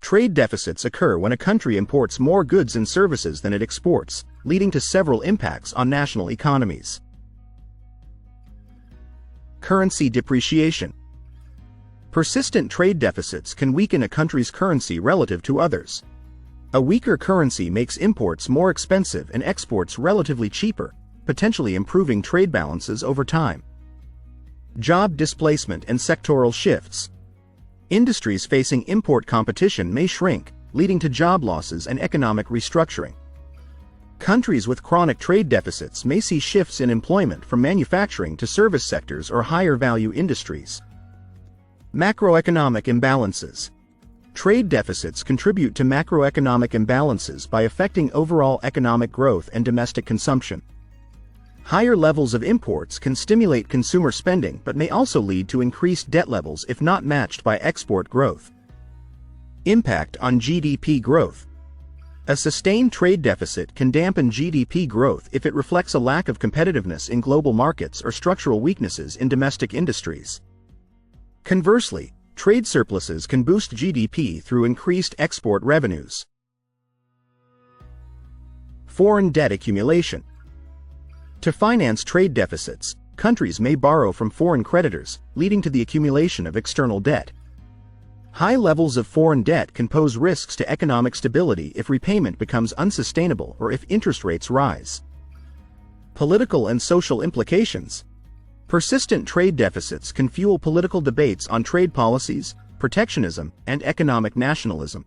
Trade deficits occur when a country imports more goods and services than it exports, leading to several impacts on national economies. Currency depreciation. Persistent trade deficits can weaken a country's currency relative to others. A weaker currency makes imports more expensive and exports relatively cheaper, potentially improving trade balances over time. Job displacement and sectoral shifts. Industries facing import competition may shrink, leading to job losses and economic restructuring. Countries with chronic trade deficits may see shifts in employment from manufacturing to service sectors or higher-value industries. Macroeconomic imbalances. Trade deficits contribute to macroeconomic imbalances by affecting overall economic growth and domestic consumption. Higher levels of imports can stimulate consumer spending but may also lead to increased debt levels if not matched by export growth. Impact on GDP growth. A sustained trade deficit can dampen GDP growth if it reflects a lack of competitiveness in global markets or structural weaknesses in domestic industries. Conversely, trade surpluses can boost GDP through increased export revenues. Foreign debt accumulation. To finance trade deficits, countries may borrow from foreign creditors, leading to the accumulation of external debt. High levels of foreign debt can pose risks to economic stability if repayment becomes unsustainable or if interest rates rise. Political and social implications. Persistent trade deficits can fuel political debates on trade policies, protectionism, and economic nationalism.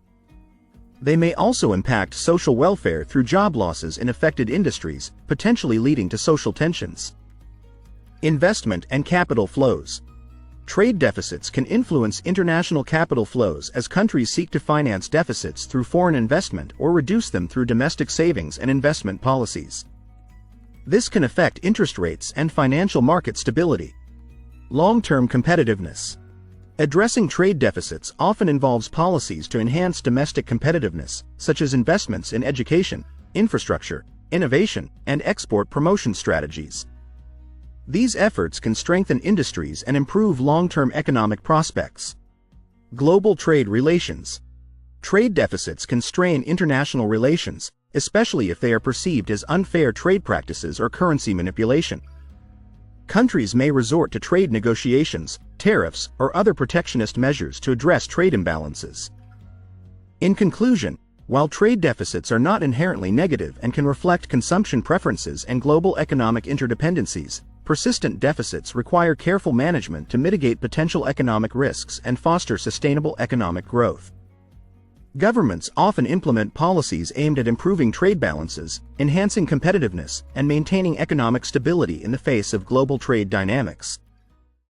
They may also impact social welfare through job losses in affected industries, potentially leading to social tensions. Investment and capital flows. Trade deficits can influence international capital flows as countries seek to finance deficits through foreign investment or reduce them through domestic savings and investment policies. This can affect interest rates and financial market stability. Long-term competitiveness. Addressing trade deficits often involves policies to enhance domestic competitiveness, such as investments in education, infrastructure, innovation, and export promotion strategies. These efforts can strengthen industries and improve long-term economic prospects. Global trade relations. Trade deficits can strain international relations, especially if they are perceived as unfair trade practices or currency manipulation. Countries may resort to trade negotiations, tariffs, or other protectionist measures to address trade imbalances. In conclusion, while trade deficits are not inherently negative and can reflect consumption preferences and global economic interdependencies, persistent deficits require careful management to mitigate potential economic risks and foster sustainable economic growth. Governments often implement policies aimed at improving trade balances, enhancing competitiveness, and maintaining economic stability in the face of global trade dynamics.